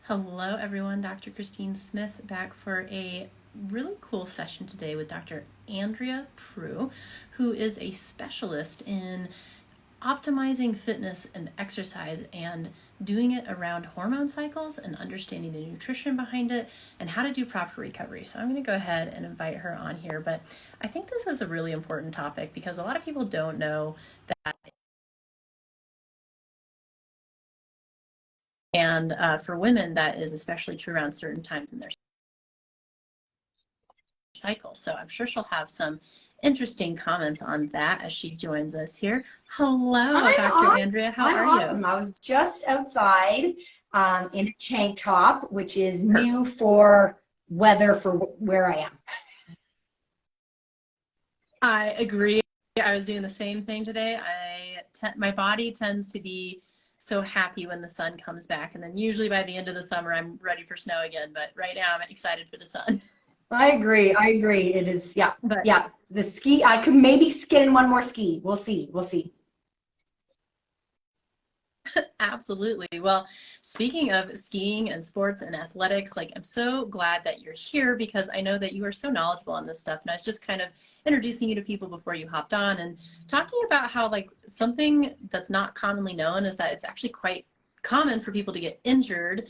Hello, everyone. Dr. Christine Smith back for a really cool session today with Dr. Andrea Prue, who is a specialist in optimizing fitness and exercise and doing it around hormone cycles and understanding the nutrition behind it and how to do proper recovery. So I'm going to go ahead and invite her on here. But I think this is a really important topic because a lot of people don't know that. And for women, that is especially true around certain times in their cycle. So I'm sure she'll have some interesting comments on that as she joins us here. Hello, Dr. Andrea. How I'm are awesome. you? I was just outside in a tank top, which is new for weather for where I am. I agree. I was doing the same thing today. My body tends to be so happy when the sun comes back, and then usually by the end of the summer, I'm ready for snow again. But right now, I'm excited for the sun. I agree. I agree. It is, yeah, But yeah. The ski, I could maybe skin in one more ski. We'll see. We'll see. absolutely. Well, speaking of skiing and sports and athletics, like I'm so glad that you're here because I know that you are so knowledgeable on this stuff. And I was just kind of introducing you to people before you hopped on and talking about how like something that's not commonly known is that it's actually quite common for people to get injured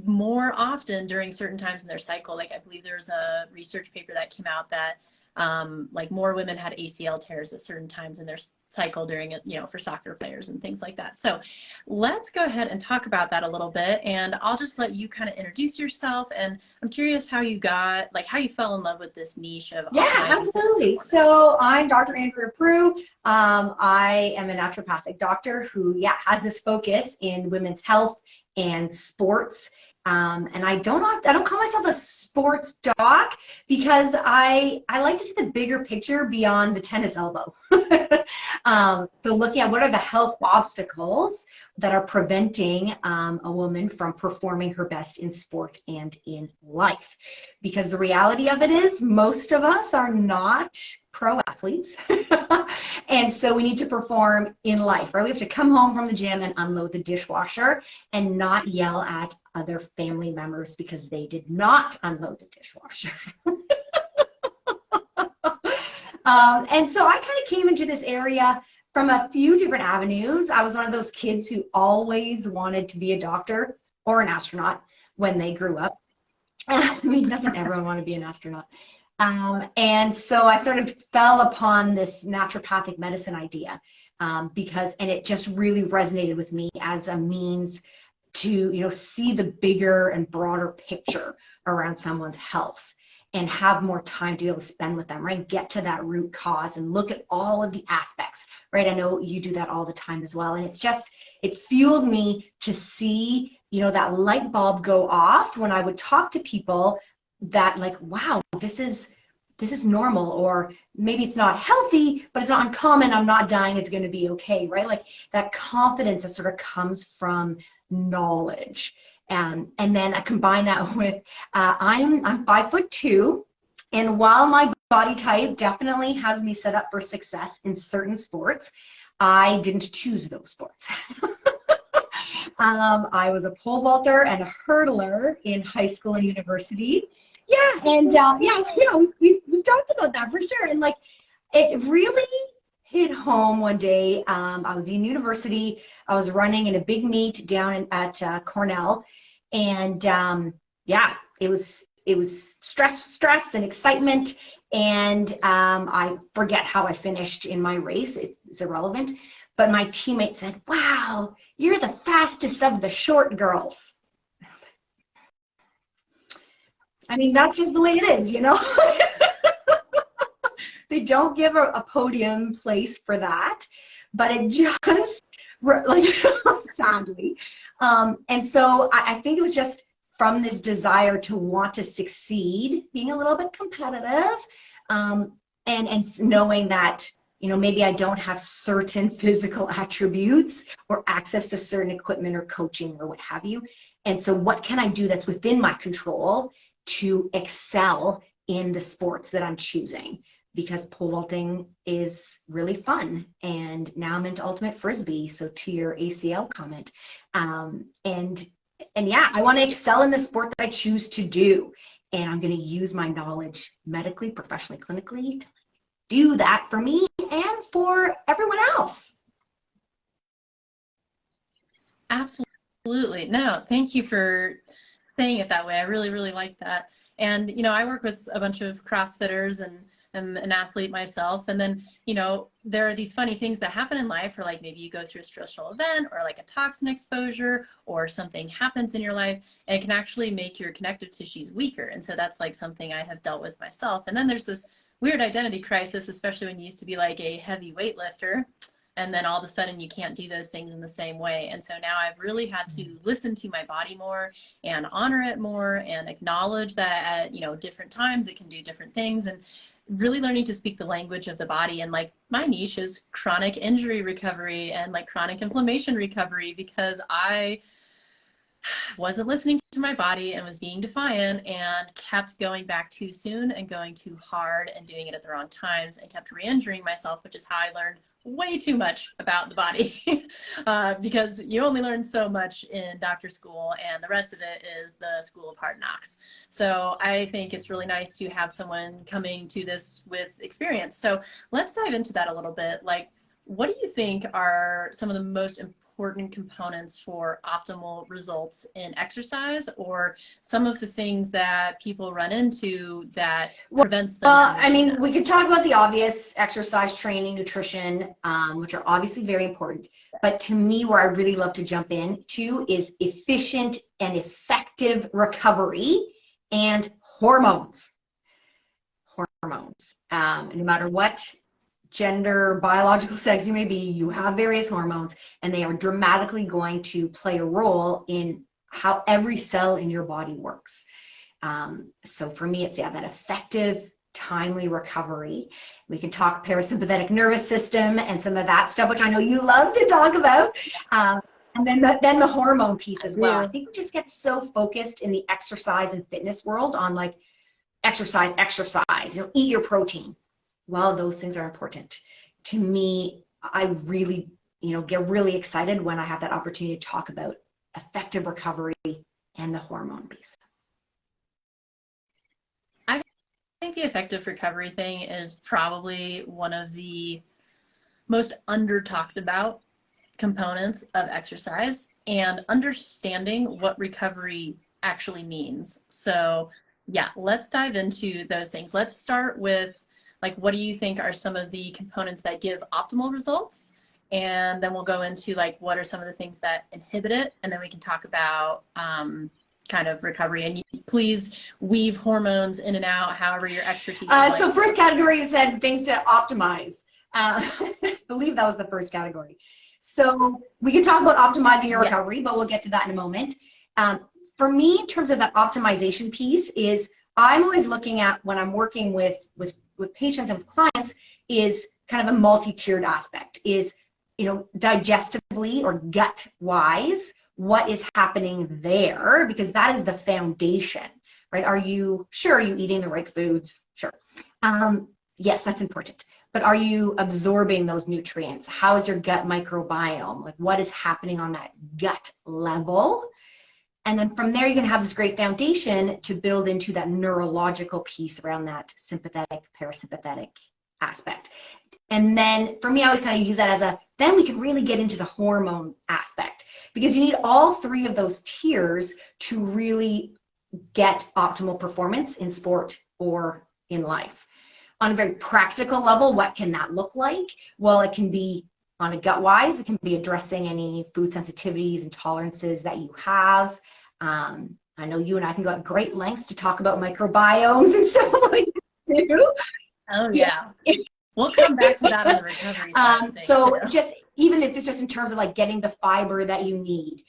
more often during certain times in their cycle. Like I believe there's a research paper that came out that like more women had ACL tears at certain times in their cycle during it, for soccer players and things like that. So let's go ahead and talk about that a little bit. And I'll just let you kind of introduce yourself. And I'm curious how you got, like how you fell in love with this niche of Yeah, optimizing fitness absolutely. performance. So I'm Dr. Andrea Prue. I am a naturopathic doctor who, yeah, has this focus in women's health and sports. And I don't call myself a sports doc because I like to see the bigger picture beyond the tennis elbow. So looking at what are the health obstacles that are preventing a woman from performing her best in sport and in life. Because the reality of it is most of us are not pro athletes. And so we need to perform in life, right? We have to come home from the gym and unload the dishwasher and not yell at other family members because they did not unload the dishwasher. And so I kind of came into this area from a few different avenues. I was one of those kids who always wanted to be a doctor or an astronaut when they grew up. I mean, doesn't everyone want to be an astronaut? And so I sort of fell upon this naturopathic medicine idea and it just really resonated with me as a means to, see the bigger and broader picture around someone's health and have more time to be able to spend with them, right? Get to that root cause and look at all of the aspects, right? I know you do that all the time as well. And it fueled me to see, that light bulb go off when I would talk to people that like, wow, this is normal, or maybe it's not healthy, but it's not uncommon. I'm not dying. It's going to be okay, right? Like that confidence that sort of comes from knowledge. And then I combine that with I'm 5'2", and while my body type definitely has me set up for success in certain sports, I didn't choose those sports. I was a pole vaulter and a hurdler in high school and university. Yeah, and we've talked about that for sure. And like, it really hit home one day. I was in university. I was running in a big meet down at Cornell, and yeah, it was stress and excitement. And I forget how I finished in my race. It's irrelevant. But my teammate said, "Wow, you're the fastest of the short girls." I mean, that's just the way it is, you know? They don't give a podium place for that, but it just, like, sadly. And so I think it was just from this desire to want to succeed, being a little bit competitive, and knowing that, maybe I don't have certain physical attributes or access to certain equipment or coaching or what have you. And so what can I do that's within my control to excel in the sports that I'm choosing? Because pole vaulting is really fun. And now I'm into ultimate frisbee. So to your ACL comment, and And yeah, I want to excel in the sport that I choose to do. And I'm going to use my knowledge medically, professionally, clinically to do that for me and for everyone else. Absolutely. No, thank you for saying it that way. I really, really like that. And, I work with a bunch of CrossFitters and am an athlete myself. And then, there are these funny things that happen in life, or like maybe you go through a stressful event or like a toxin exposure or something happens in your life, and it can actually make your connective tissues weaker. And so that's like something I have dealt with myself. And then there's this weird identity crisis, especially when you used to be like a heavy weightlifter, and then all of a sudden you can't do those things in the same way. And so now I've really had to listen to my body more and honor it more and acknowledge that at different times it can do different things, and really learning to speak the language of the body. And like my niche is chronic injury recovery and like chronic inflammation recovery, because I wasn't listening to my body and was being defiant and kept going back too soon and going too hard and doing it at the wrong times and kept re-injuring myself, which is how I learned way too much about the body because you only learn so much in doctor school, and the rest of it is the school of hard knocks. So I think it's really nice to have someone coming to this with experience. So let's dive into that a little bit. Like, what do you think are some of the most important components for optimal results in exercise, or some of the things that people run into that prevents them? Well, I mean, we could talk about the obvious: exercise, training, nutrition, which are obviously very important. But to me, where I really love to jump into is efficient and effective recovery and hormones. Hormones. No matter what gender, biological sex you may be, you have various hormones, and they are dramatically going to play a role in how every cell in your body works. So for me, it's that effective, timely recovery. We can talk parasympathetic nervous system and some of that stuff, which I know you love to talk about. And then the hormone piece as well. I think we just get so focused in the exercise and fitness world on like exercise, eat your protein. Well, those things are important. To me, I really, get really excited when I have that opportunity to talk about effective recovery and the hormone piece. I think the effective recovery thing is probably one of the most under talked about components of exercise and understanding what recovery actually means. So yeah, let's dive into those things. Let's start with, like, what do you think are some of the components that give optimal results? And then we'll go into like, what are some of the things that inhibit it? And then we can talk about kind of recovery. And please weave hormones in and out, however your expertise. So first category, you said things to optimize. I believe that was the first category. So we can talk about optimizing your recovery, but we'll get to that in a moment. For me, in terms of that optimization piece, is I'm always looking at, when I'm working with patients and with clients, is kind of a multi-tiered aspect. Is, digestively or gut-wise, what is happening there? Because that is the foundation, right? Are you eating the right foods? Sure. Yes, that's important. But are you absorbing those nutrients? How is your gut microbiome? Like, what is happening on that gut level? And then from there, you can have this great foundation to build into that neurological piece around that sympathetic, parasympathetic aspect. And then for me, I always kind of use that then we can really get into the hormone aspect, because you need all three of those tiers to really get optimal performance in sport or in life. On a very practical level, what can that look like? Well, it can be on a gut-wise, it can be addressing any food sensitivities and tolerances that you have. I know you and I can go at great lengths to talk about microbiomes and stuff like that too. Oh yeah. We'll come back to that on the recovery side. So just, even if it's just in terms of like getting the fiber that you need,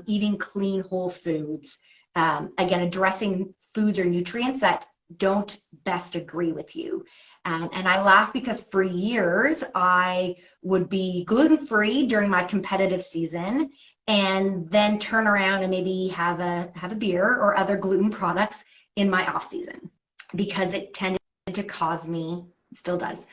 eating clean whole foods, again, addressing foods or nutrients that don't best agree with you. And I laugh because for years I would be gluten-free during my competitive season, and then turn around and maybe have a beer or other gluten products in my off season, because it tended to cause me, still does,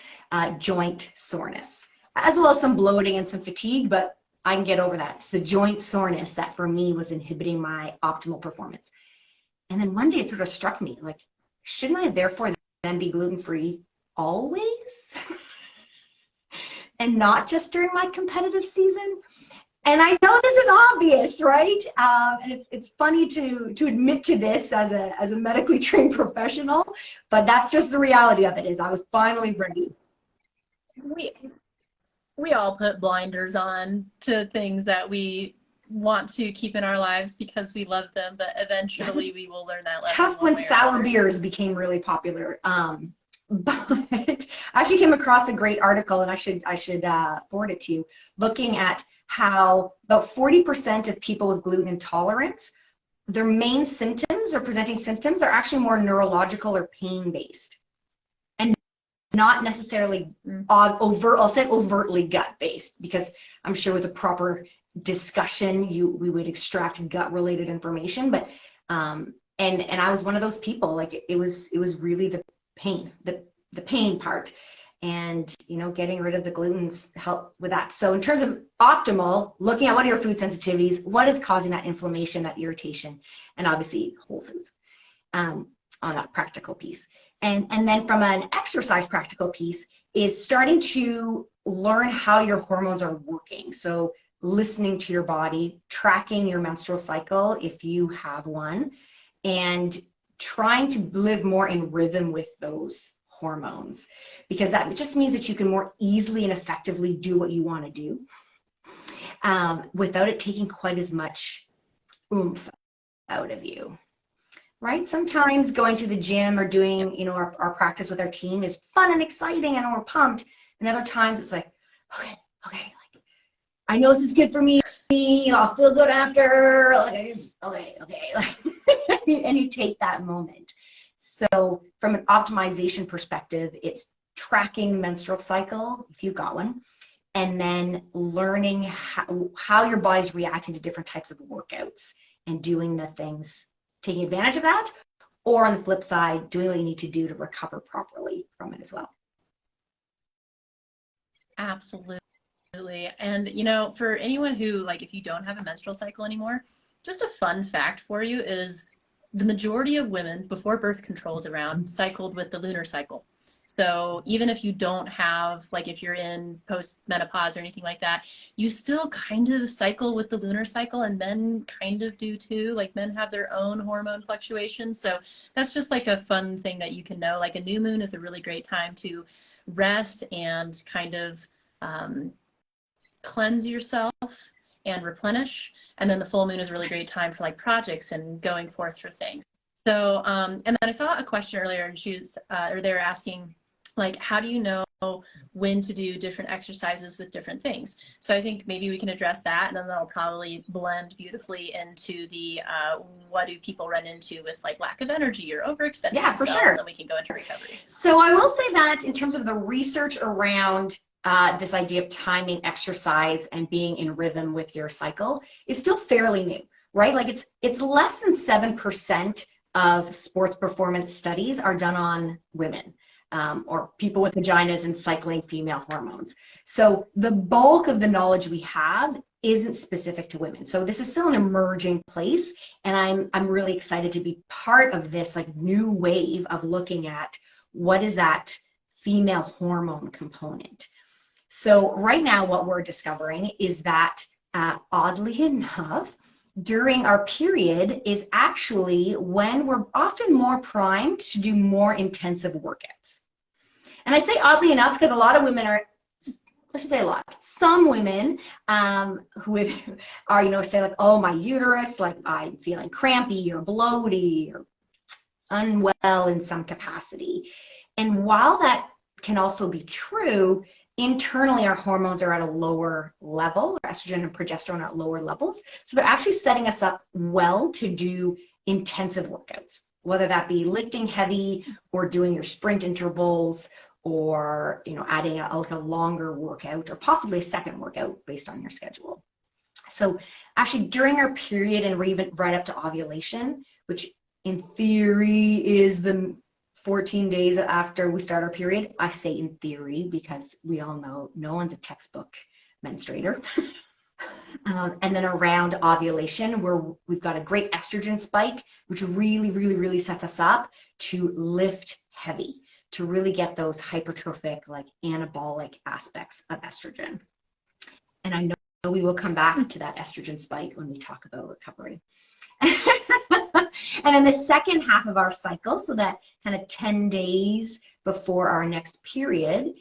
joint soreness, as well as some bloating and some fatigue. But I can get over that. It's the joint soreness that for me was inhibiting my optimal performance. And then one day it sort of struck me, like, shouldn't I therefore then be gluten-free always? And not just during my competitive season? And I know this is obvious, right? And it's funny to admit to this as a medically trained professional, but that's just the reality of it. Is I was finally ready. We all put blinders on to things that we want to keep in our lives because we love them, but eventually we will learn that lesson. Tough when sour beers became really popular. But I actually came across a great article, and I should forward it to you, looking at how about 40% of people with gluten intolerance, their main symptoms or presenting symptoms are actually more neurological or pain-based, and not necessarily I'll say overtly gut-based, because I'm sure with a proper discussion we would extract gut-related information. But and I was one of those people. Like it was really the pain, the pain part, and getting rid of the glutens help with that. So in terms of optimal, looking at what are your food sensitivities, what is causing that inflammation, that irritation, and obviously whole foods on that practical piece. And then from an exercise practical piece is starting to learn how your hormones are working. So listening to your body, tracking your menstrual cycle if you have one, and trying to live more in rhythm with those hormones, because that just means that you can more easily and effectively do what you want to do without it taking quite as much oomph out of you, right? Sometimes going to the gym or doing our practice with our team is fun and exciting and we're pumped, and other times it's like, okay, like I know this is good for me, I'll feel good after, like okay, like and you take that moment. So from an optimization perspective, it's tracking menstrual cycle, if you've got one, and then learning how your body's reacting to different types of workouts and doing the things, taking advantage of that, or on the flip side, doing what you need to do to recover properly from it as well. Absolutely. And for anyone who, like, if you don't have a menstrual cycle anymore, just a fun fact for you is the majority of women before birth control is around cycled with the lunar cycle. So even if you don't have, like, if you're in post-menopause or anything like that, you still kind of cycle with the lunar cycle, and men kind of do too. Like, men have their own hormone fluctuations. So that's just like a fun thing that you can know. Like, a new moon is a really great time to rest and kind of cleanse yourself and replenish. And then the full moon is a really great time for like projects and going forth for things. So, and then I saw a question earlier, and they were asking, like, how do you know when to do different exercises with different things? So I think maybe we can address that, and then that'll probably blend beautifully into the what do people run into with like lack of energy or overextending themselves, for sure. Then we can go into recovery. So I will say that in terms of the research around this idea of timing exercise and being in rhythm with your cycle is still fairly new, right? Like it's less than 7% of sports performance studies are done on women or people with vaginas and cycling female hormones. So the bulk of the knowledge we have isn't specific to women. So this is still an emerging place, and I'm really excited to be part of this like new wave of looking at what is that female hormone component. So right now what we're discovering is that oddly enough, during our period is actually when we're often more primed to do more intensive workouts. And I say oddly enough because a lot of women are, I should say a lot, some women who are, say like, oh, my uterus, like I'm feeling crampy or bloaty or unwell in some capacity. And while that can also be true, internally our hormones are at a lower level, estrogen and progesterone are at lower levels. So they're actually setting us up well to do intensive workouts, whether that be lifting heavy or doing your sprint intervals, or adding a longer workout or possibly a second workout based on your schedule. So actually during our period and even right up to ovulation, which in theory is the 14 days after we start our period. I say in theory because we all know no one's a textbook menstruator. And then around ovulation, where we've got a great estrogen spike, which really, really, really sets us up to lift heavy, to really get those hypertrophic, like anabolic aspects of estrogen. And I know we will come back to that estrogen spike when we talk about recovery. And in the second half of our cycle, so that kind of 10 days before our next period,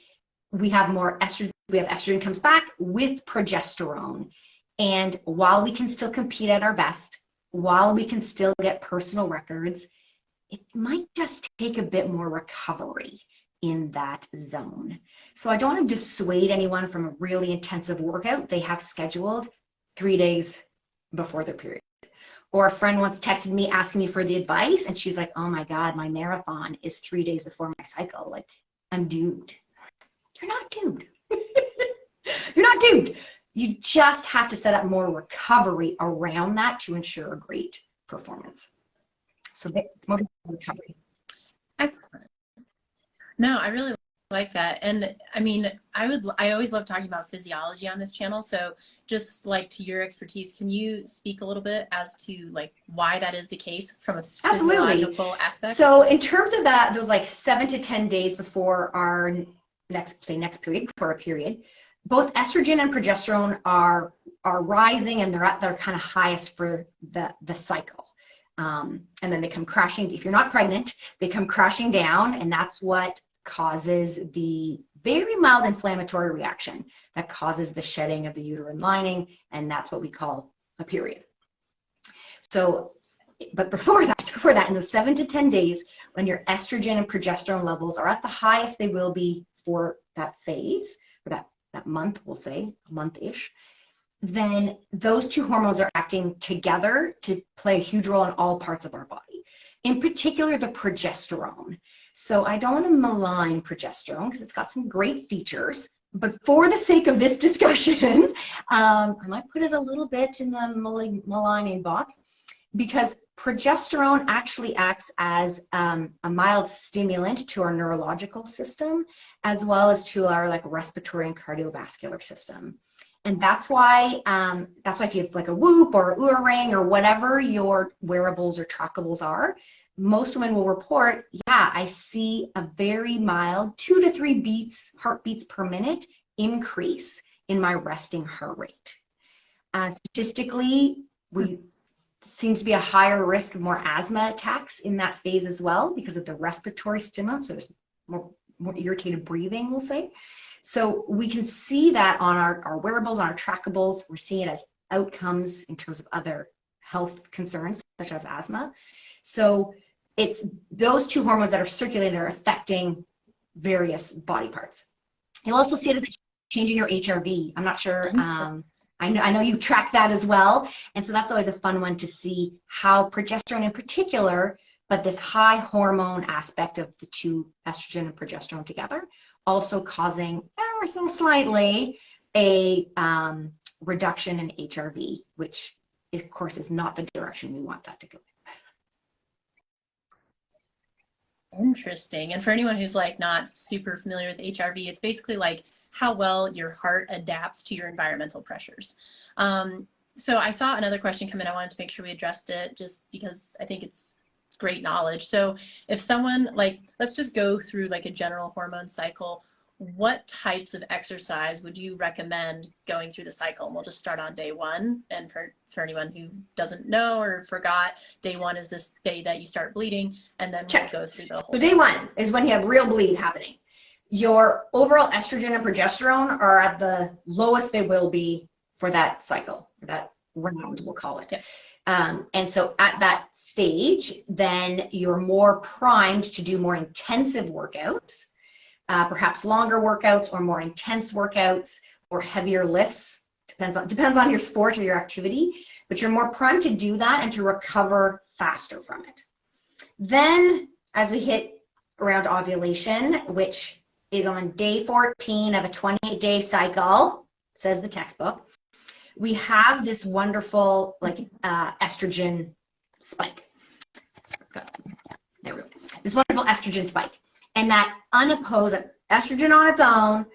we have more estrogen. We have estrogen comes back with progesterone. And while we can still compete at our best, while we can still get personal records, it might just take a bit more recovery in that zone. So I don't want to dissuade anyone from a really intensive workout they have scheduled 3 days before their period. Or a friend once texted me asking me for the advice, and she's like, oh my God, my marathon is 3 days before my cycle. Like, I'm doomed. You're not doomed. You're not doomed. You just have to set up more recovery around that to ensure a great performance. So it's more recovery. Excellent. No, I really like that. And I mean, I always love talking about physiology on this channel. So just like to your expertise, can you speak a little bit as to like why that is the case from a physiological aspect? So in terms of that, those like 7 to 10 days before our next period, before a period, both estrogen and progesterone are rising, and they're at their kind of highest for the cycle. And then they come crashing. If you're not pregnant, they come crashing down, and that's what causes the very mild inflammatory reaction that causes the shedding of the uterine lining, and that's what we call a period. So, but before that, in those 7 to 10 days, when your estrogen and progesterone levels are at the highest they will be for that phase, or that month, we'll say, a month-ish, then those two hormones are acting together to play a huge role in all parts of our body. In particular, the progesterone. So I don't want to malign progesterone because it's got some great features, but for the sake of this discussion, I might put it a little bit in the maligning box, because progesterone actually acts as a mild stimulant to our neurological system, as well as to our like respiratory and cardiovascular system. And that's why if you have like a Whoop or a Oura Ring or whatever your wearables or trackables are, most women will report, yeah, I see a very mild 2 to 3 heartbeats per minute increase in my resting heart rate. Statistically, seems to be a higher risk of more asthma attacks in that phase as well because of the respiratory stimulants. So there's more irritated breathing, we'll say. So we can see that on our wearables, on our trackables. We're seeing it as outcomes in terms of other health concerns, such as asthma. So it's those two hormones that are circulating are affecting various body parts. You'll also see it as changing your HRV. I'm not sure. I know you track that as well. And so that's always a fun one to see how progesterone in particular, but this high hormone aspect of the two, estrogen and progesterone together, also causing ever so slightly a reduction in HRV, which of course is not the direction we want that to go. Interesting. And for anyone who's like not super familiar with HRV, it's basically like how well your heart adapts to your environmental pressures. So I saw another question come in. I wanted to make sure we addressed it just because I think it's great knowledge. So if someone like, let's just go through like a general hormone cycle, what types of exercise would you recommend going through the cycle? And we'll just start on day one. And for anyone who doesn't know or forgot, day one is this day that you start bleeding, and then we'll go through the whole cycle. So day one is when you have real bleed happening. Your overall estrogen and progesterone are at the lowest they will be for that cycle, that round, we'll call it. Yep. And so at that stage, then you're more primed to do more intensive workouts, perhaps longer workouts or more intense workouts or heavier lifts. Depends on your sport or your activity, but you're more primed to do that and to recover faster from it. Then as we hit around ovulation, which is on day 14 of a 28-day cycle, says the textbook, we have this wonderful like estrogen spike. There we go. This wonderful estrogen spike. And that unopposed estrogen on its own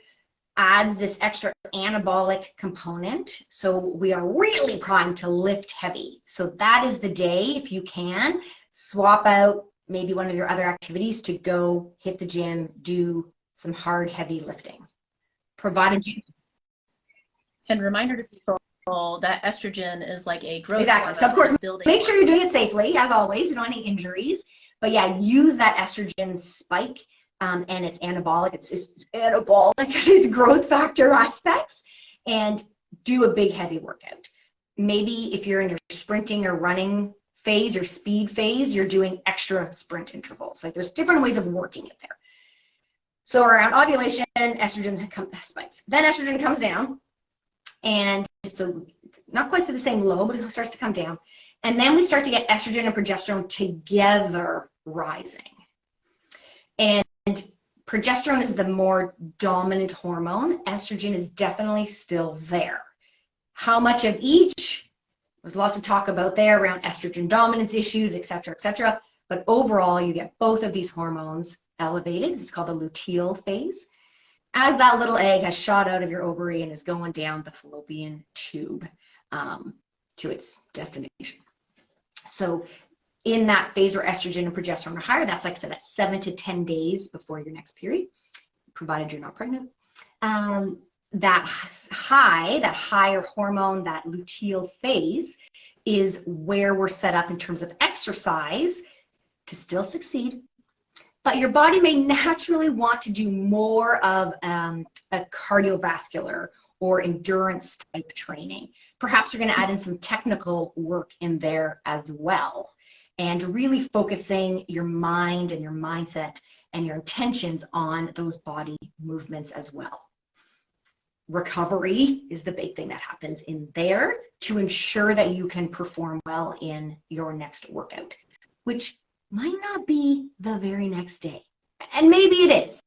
adds this extra anabolic component. So we are really primed to lift heavy. So that is the day, if you can, swap out maybe one of your other activities to go hit the gym, do some hard, heavy lifting. Provided you... And reminder to people that estrogen is like a growth Exactly. hormone. So of course, building make sure you're doing it safely, as always. You don't want any injuries. But yeah, use that estrogen spike, and it's anabolic. It's anabolic because it's growth factor aspects, and do a big heavy workout. Maybe if you're in your sprinting or running phase or speed phase, you're doing extra sprint intervals. Like there's different ways of working it there. So around ovulation, estrogen spikes. Then estrogen comes down, and so not quite to the same low, but it starts to come down. And then we start to get estrogen and progesterone together rising. And progesterone is the more dominant hormone. Estrogen is definitely still there. How much of each? There's lots of talk about there around estrogen dominance issues, et cetera, et cetera. But overall, you get both of these hormones elevated. It's called the luteal phase, as that little egg has shot out of your ovary and is going down the fallopian tube to its destination. So in that phase where estrogen and progesterone are higher, that's like I said, at 7 to 10 days before your next period, provided you're not pregnant. That higher hormone, that luteal phase, is where we're set up in terms of exercise to still succeed. But your body may naturally want to do more of a cardiovascular or endurance type training. Perhaps you're going to add in some technical work in there as well, and really focusing your mind and your mindset and your intentions on those body movements as well. Recovery is the big thing that happens in there to ensure that you can perform well in your next workout, which might not be the very next day. And maybe it is,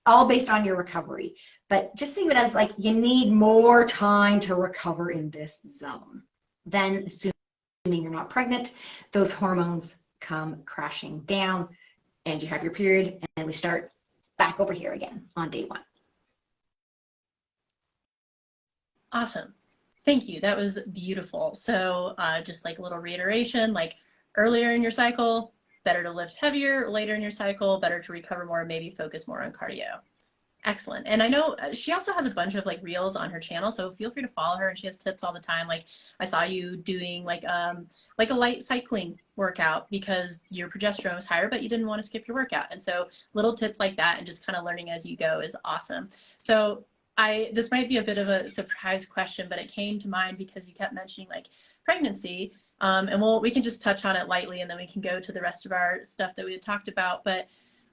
all based on your recovery. But just think of it as like you need more time to recover in this zone. Then, assuming you're not pregnant, those hormones come crashing down and you have your period, and we start back over here again on day 1. Awesome. Thank you. That was beautiful. So just like a little reiteration, like earlier in your cycle, better to lift heavier. Later in your cycle, better to recover more, maybe focus more on cardio. Excellent. And I know she also has a bunch of like reels on her channel, so feel free to follow her, and she has tips all the time. Like I saw you doing like a light cycling workout because your progesterone was higher, but you didn't want to skip your workout. And so little tips like that and just kind of learning as you go is awesome. So this might be a bit of a surprise question, but it came to mind because you kept mentioning like pregnancy. And we can just touch on it lightly, and then we can go to the rest of our stuff that we had talked about. But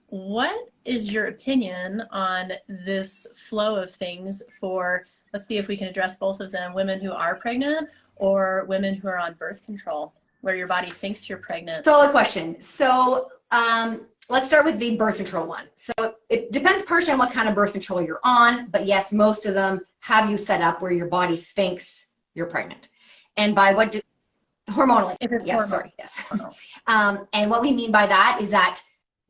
what is your opinion on this flow of things for, let's see if we can address both of them, women who are pregnant or women who are on birth control, where your body thinks you're pregnant? Solid question. So let's start with the birth control one. So it depends partially on what kind of birth control you're on, but yes, most of them have you set up where your body thinks you're pregnant. And by what do hormonally? Yes, sorry, yes. And what we mean by that is that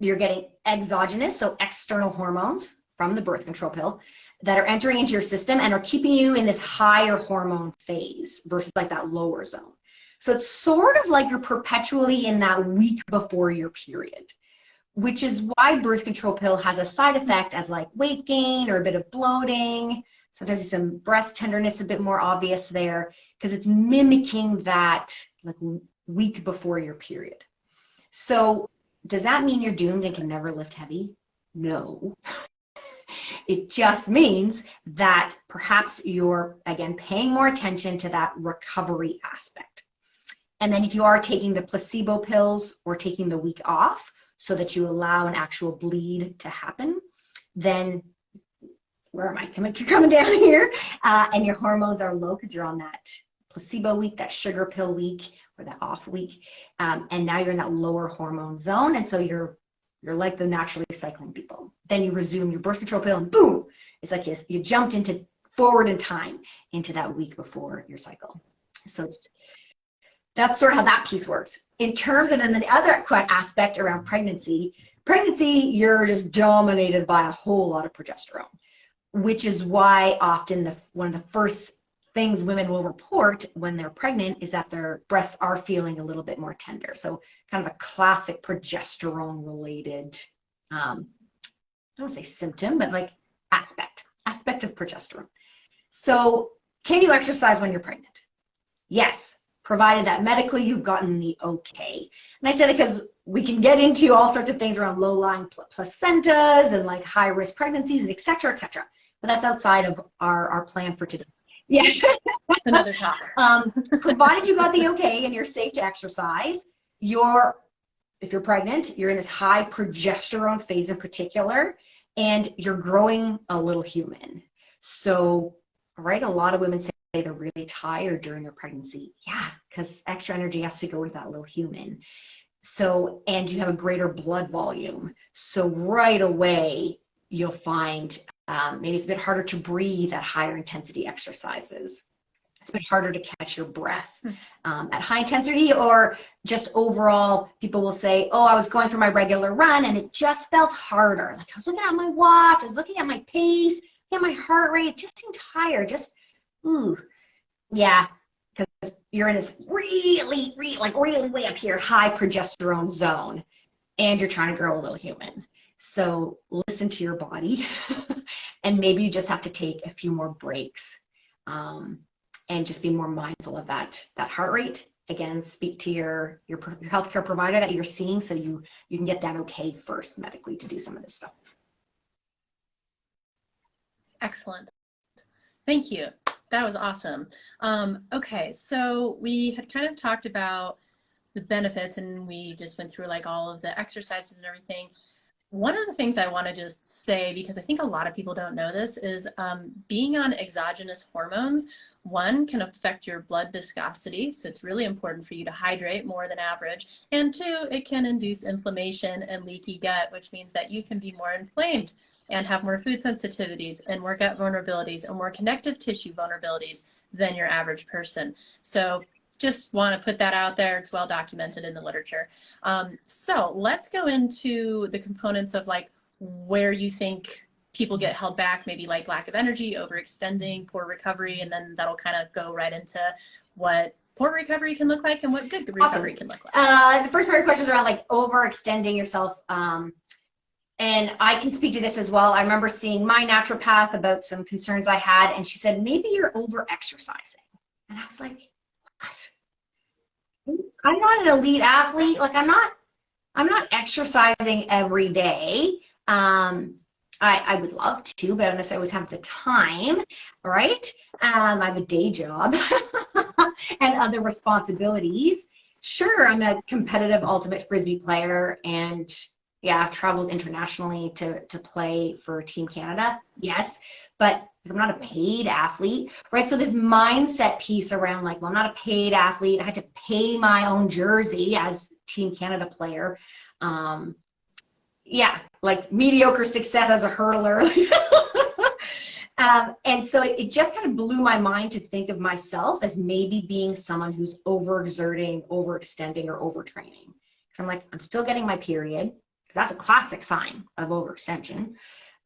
you're getting exogenous, so external hormones from the birth control pill that are entering into your system and are keeping you in this higher hormone phase versus like that lower zone. So it's sort of like you're perpetually in that week before your period, which is why birth control pill has a side effect as like weight gain or a bit of bloating. Sometimes some breast tenderness a bit more obvious there because it's mimicking that like week before your period. So does that mean you're doomed and can never lift heavy? No. It just means that perhaps you're, again, paying more attention to that recovery aspect. And then if you are taking the placebo pills or taking the week off so that you allow an actual bleed to happen, then where am I? You're coming down here, and your hormones are low because you're on that placebo week, that sugar pill week, or that off week, and now you're in that lower hormone zone, and so you're like the naturally cycling people. Then you resume your birth control pill, and boom, it's like you jumped forward in time into that week before your cycle. So that's sort of how that piece works. In terms of, and then the other aspect around pregnancy, you're just dominated by a whole lot of progesterone. which is why often one of the first things women will report when they're pregnant is that their breasts are feeling a little bit more tender. So kind of a classic progesterone related, I don't say symptom, but like aspect of progesterone. So can you exercise when you're pregnant? Yes, provided that medically you've gotten the okay. And I say that because we can get into all sorts of things around low-lying placentas and like high-risk pregnancies and et cetera, but that's outside of our plan for today. Yeah. Another topic. Provided you got the okay and you're safe to exercise, if you're pregnant, you're in this high progesterone phase in particular, and you're growing a little human. So, right, a lot of women say they're really tired during their pregnancy. Yeah, because extra energy has to go with that little human. So, and you have a greater blood volume. So right away, you'll find maybe it's a bit harder to breathe at higher intensity exercises. It's a bit harder to catch your breath at high intensity, or just overall, people will say, oh, I was going for my regular run and it just felt harder. Like I was looking at my watch, I was looking at my pace, looking at my heart rate, it just seemed higher, ooh, yeah, because you're in this really way up here, high progesterone zone, and you're trying to grow a little human. So listen to your body, and maybe you just have to take a few more breaks, and just be more mindful of that heart rate. Again, speak to your healthcare provider that you're seeing, so you can get that okay first medically to do some of this stuff. Excellent. Thank you. That was awesome. Okay, so we had kind of talked about the benefits, and we just went through like all of the exercises and everything. One of the things I want to just say, because I think a lot of people don't know this, is being on exogenous hormones, one, can affect your blood viscosity, so it's really important for you to hydrate more than average, and two, it can induce inflammation and leaky gut, which means that you can be more inflamed and have more food sensitivities and more gut vulnerabilities and more connective tissue vulnerabilities than your average person. So just want to put that out there. It's well documented in the literature. So let's go into the components of like where you think people get held back, maybe like lack of energy, overextending, poor recovery, and then that'll kind of go right into what poor recovery can look like and what good recovery can look like. The first part of the question is around like overextending yourself. And I can speak to this as well. I remember seeing my naturopath about some concerns I had, and she said, maybe you're over-exercising. And I was like, what? I'm not an elite athlete. Like I'm not exercising every day. I would love to, but I don't necessarily always have the time, right? I have a day job and other responsibilities. Sure, I'm a competitive ultimate frisbee player, and yeah, I've traveled internationally to play for Team Canada, yes, but I'm not a paid athlete, right? So this mindset piece around like, well, I'm not a paid athlete, I had to pay my own jersey as Team Canada player. Yeah, like mediocre success as a hurdler. And so it just kind of blew my mind to think of myself as maybe being someone who's overexerting, overextending, or overtraining. So I'm like, I'm still getting my period. That's a classic sign of overextension.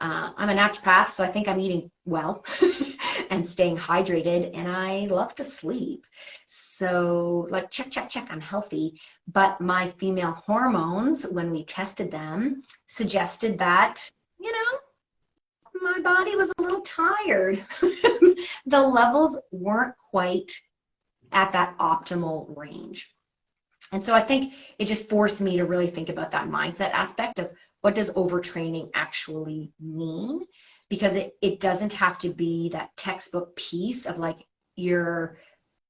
I'm a naturopath, so I think I'm eating well and staying hydrated, and I love to sleep. So like check, I'm healthy. But my female hormones, when we tested them, suggested that, you know, my body was a little tired. The levels weren't quite at that optimal range. And so I think it just forced me to really think about that mindset aspect of what does overtraining actually mean? Because it doesn't have to be that textbook piece of like you're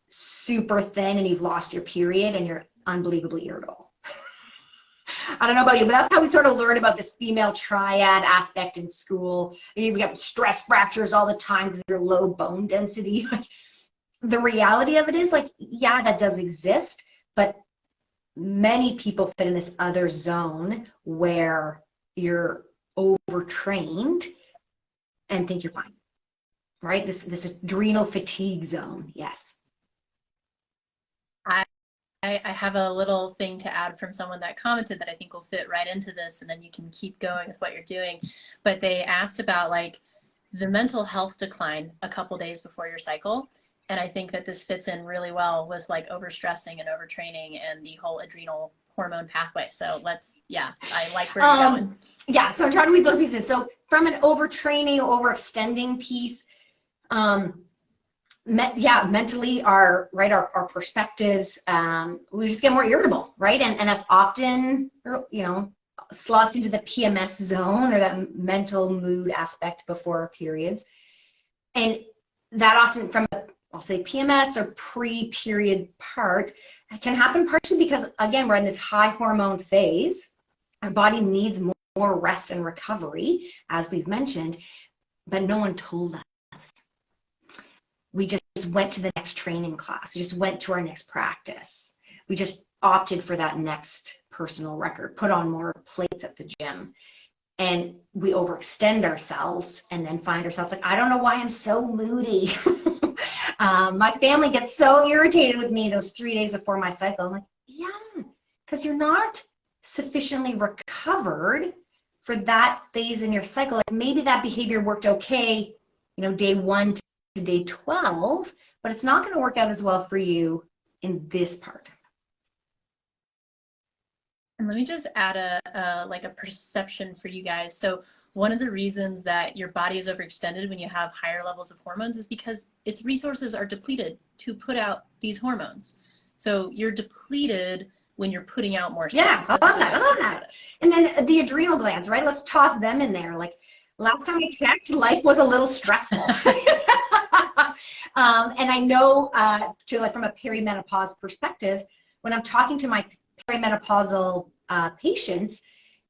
super thin and you've lost your period and you're unbelievably irritable. I don't know about you, but that's how we sort of learn about this female triad aspect in school. We have stress fractures all the time because of your low bone density. The reality of it is like, yeah, that does exist, but many people fit in this other zone where you're overtrained and think you're fine, right? This adrenal fatigue zone, yes. I have a little thing to add from someone that commented that I think will fit right into this, and then you can keep going with what you're doing. But they asked about like the mental health decline a couple days before your cycle. And I think that this fits in really well with like overstressing and overtraining and the whole adrenal hormone pathway. So I like where you're going. Yeah, so I'm trying to weave those pieces in. So from an overtraining, overextending piece, mentally our perspectives, we just get more irritable, right? And that's often, slots into the PMS zone, or that mental mood aspect before periods. And that often from I'll say PMS or pre-period part can happen partially because, again, we're in this high hormone phase. Our body needs more rest and recovery, as we've mentioned, but no one told us. We just went to the next training class. We just went to our next practice. We just opted for that next personal record, put on more plates at the gym. And we overextend ourselves and then find ourselves like, I don't know why I'm so moody. My family gets so irritated with me those 3 days before my cycle. I'm like, yeah, because you're not sufficiently recovered for that phase in your cycle. Like maybe that behavior worked okay, day 1 to day 12, but it's not going to work out as well for you in this part. And let me just add a perception for you guys. So one of the reasons that your body is overextended when you have higher levels of hormones is because its resources are depleted to put out these hormones. So you're depleted when you're putting out more stuff. Yeah, I love that. And then the adrenal glands, right? Let's toss them in there. Like last time I checked, life was a little stressful. And I know from a perimenopause perspective, when I'm talking to my perimenopausal patients,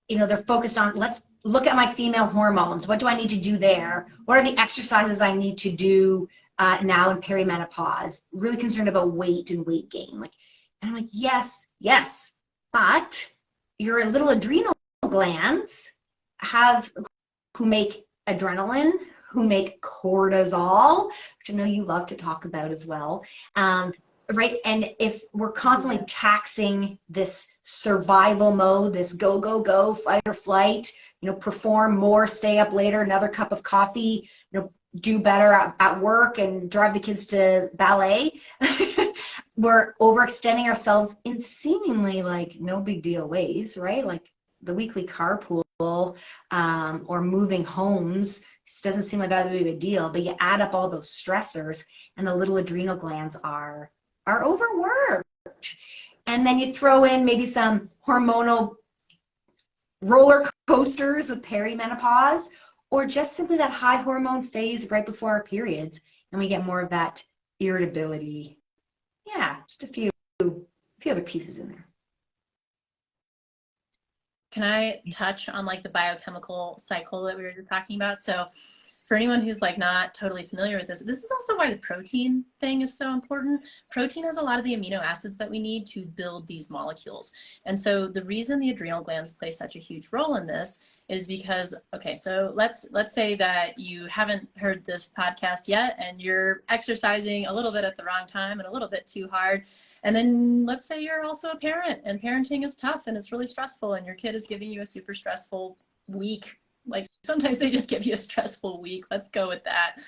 they're focused on, let's look at my female hormones. What do I need to do there? What are the exercises I need to do now in perimenopause? Really concerned about weight and weight gain. And I'm like, yes, but your little adrenal glands who make adrenaline, who make cortisol, which I know you love to talk about as well, right? And if we're constantly taxing this survival mode, this go, go, go, fight or flight, perform more, stay up later, another cup of coffee, do better at work and drive the kids to ballet, we're overextending ourselves in seemingly like no big deal ways, right? Like the weekly carpool or moving homes doesn't seem like that big of a deal, but you add up all those stressors and the little adrenal glands are overworked. And then you throw in maybe some hormonal roller coasters with perimenopause, or just simply that high hormone phase right before our periods, and we get more of that irritability. Yeah, just a few other pieces in there. Can I touch on like the biochemical cycle that we were talking about? So for anyone who's like not totally familiar with this is also why the protein thing is so important. Protein has a lot of the amino acids that we need to build these molecules. And so the reason the adrenal glands play such a huge role in this is because, okay, so let's say that you haven't heard this podcast yet and you're exercising a little bit at the wrong time and a little bit too hard. And then let's say you're also a parent and parenting is tough and it's really stressful and your kid is giving you a super stressful week. Like sometimes they just give you a stressful week. Let's go with that.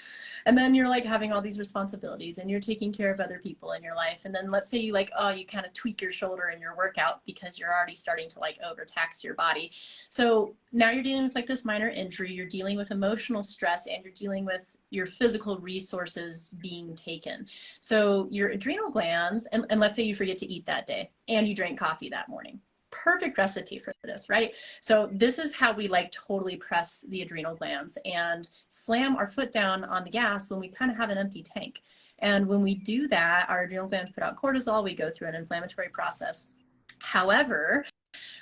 And then you're like having all these responsibilities and you're taking care of other people in your life. And then let's say you you kind of tweak your shoulder in your workout because you're already starting to like overtax your body. So now you're dealing with like this minor injury, you're dealing with emotional stress, and you're dealing with your physical resources being taken. So your adrenal glands, and let's say you forget to eat that day and you drank coffee that morning. Perfect recipe for this, right? So this is how we like totally press the adrenal glands and slam our foot down on the gas when we kind of have an empty tank. And when we do that, our adrenal glands put out cortisol, we go through an inflammatory process. However,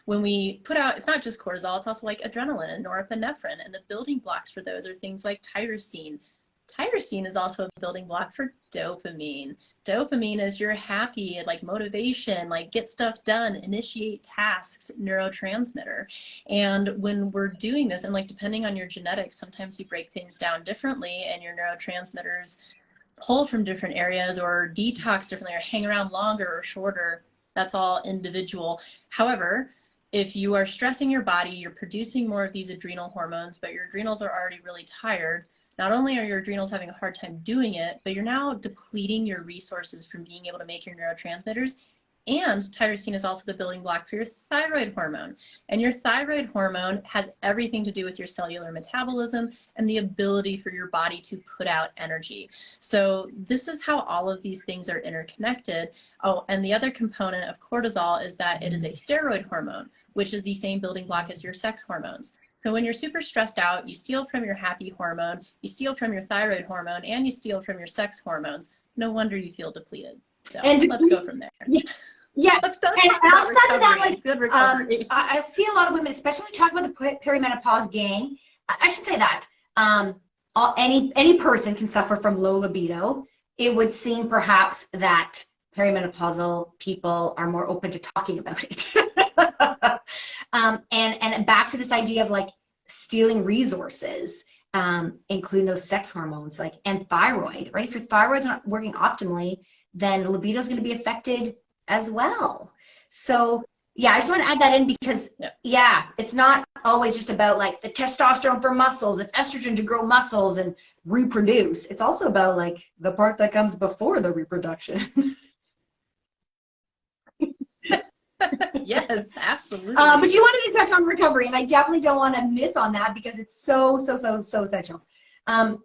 when we put out, it's not just cortisol, it's also like adrenaline and norepinephrine, and the building blocks for those are things like tyrosine. Tyrosine is also a building block for dopamine. Dopamine is your happy, like motivation, like get stuff done, initiate tasks, neurotransmitter. And when we're doing this, and like depending on your genetics, sometimes you break things down differently and your neurotransmitters pull from different areas or detox differently or hang around longer or shorter. That's all individual. However, if you are stressing your body, you're producing more of these adrenal hormones, but your adrenals are already really tired, not only are your adrenals having a hard time doing it, but you're now depleting your resources from being able to make your neurotransmitters. And tyrosine is also the building block for your thyroid hormone. And your thyroid hormone has everything to do with your cellular metabolism and the ability for your body to put out energy. So this is how all of these things are interconnected. Oh, and the other component of cortisol is that it is a steroid hormone, which is the same building block as your sex hormones. So when you're super stressed out, you steal from your happy hormone, you steal from your thyroid hormone, and you steal from your sex hormones. No wonder you feel depleted. So let's go from there. Yeah, let's and outside of that, like, good recovery. I see a lot of women, especially when we talk about the perimenopause gang. I should say that any person can suffer from low libido. It would seem perhaps that perimenopausal people are more open to talking about it. And back to this idea of like stealing resources, including those sex hormones, like, and thyroid, right? If your thyroid's not working optimally, then libido is going to be affected as well. So yeah, I just want to add that in because yeah, it's not always just about like the testosterone for muscles and estrogen to grow muscles and reproduce. It's also about like the part that comes before the reproduction. Yes, absolutely. But you wanted to touch on recovery, and I definitely don't want to miss on that because it's so essential. I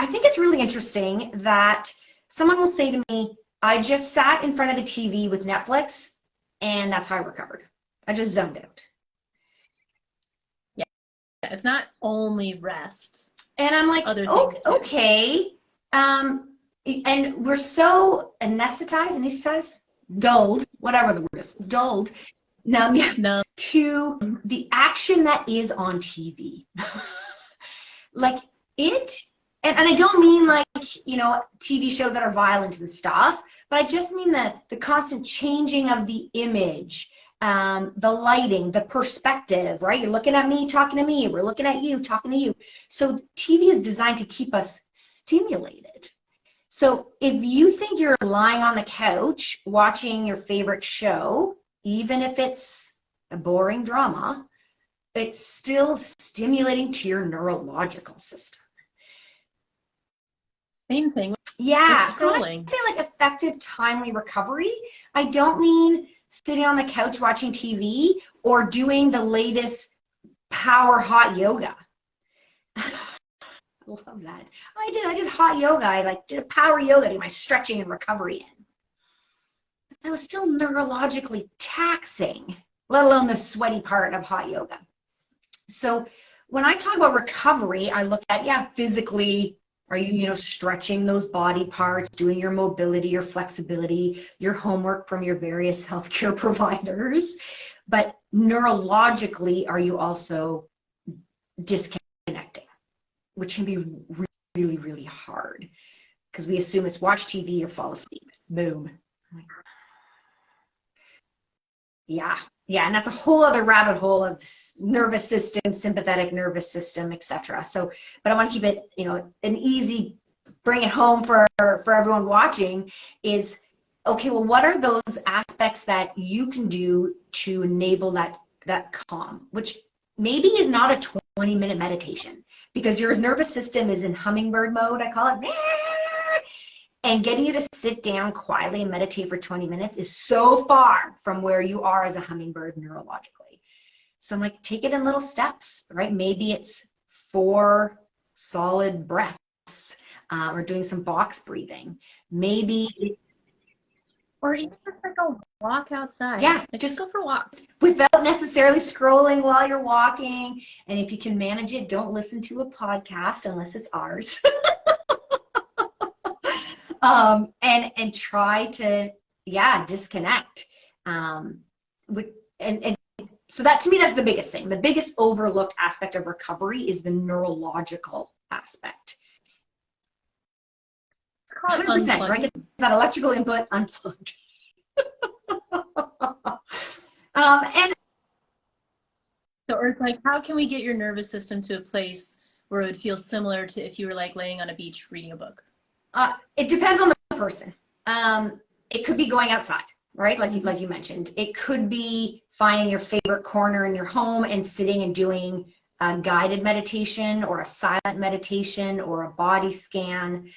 think it's really interesting that someone will say to me, I just sat in front of the TV with Netflix, and that's how I recovered. I just zoned out. Yeah, it's not only rest. And I'm like, other things too. Okay. And we're so anesthetized, dulled, whatever the word is, dulled, numb to the action that is on TV. Like it, and I don't mean like, you know, TV shows that are violent and stuff, but I just mean the constant changing of the image, the lighting, the perspective, right? You're looking at me, talking to me, we're looking at you, talking to you. So TV is designed to keep us stimulated. So if you think you're lying on the couch watching your favorite show, even if it's a boring drama, it's still stimulating to your neurological system. Same thing. Yeah, so when I say like effective, timely recovery, I don't mean sitting on the couch watching TV or doing the latest power hot yoga. I love that. I did hot yoga. I did a power yoga to get my stretching and recovery in. But that was still neurologically taxing, let alone the sweaty part of hot yoga. So when I talk about recovery, I look at, physically, are you stretching those body parts, doing your mobility, your flexibility, your homework from your various healthcare providers? But neurologically, are you also disconnecting? Which can be really, really hard because we assume it's watch TV or fall asleep. Boom. Yeah, and that's a whole other rabbit hole of nervous system, sympathetic nervous system, etc. So, but I want to keep it, an easy, bring it home for everyone watching is, okay, well, what are those aspects that you can do to enable that calm, which maybe is not a 20-minute meditation, because your nervous system is in hummingbird mode, I call it. And getting you to sit down quietly and meditate for 20 minutes is so far from where you are as a hummingbird neurologically. So I'm like, take it in little steps, right? Maybe it's 4 solid breaths, or doing some box breathing. Maybe or even just like a walk outside. Yeah, just go for a walk. Without necessarily scrolling while you're walking. And if you can manage it, don't listen to a podcast unless it's ours. And try to, disconnect. And so that, to me, that's the biggest thing. The biggest overlooked aspect of recovery is the neurological aspect. 100%, right? Get that electrical input unplugged. And so, or it's like, how can we get your nervous system to a place where it would feel similar to if you were like laying on a beach reading a book? It depends on the person. It could be going outside, right? Like you mentioned. It could be finding your favorite corner in your home and sitting and doing a guided meditation or a silent meditation or a body scan.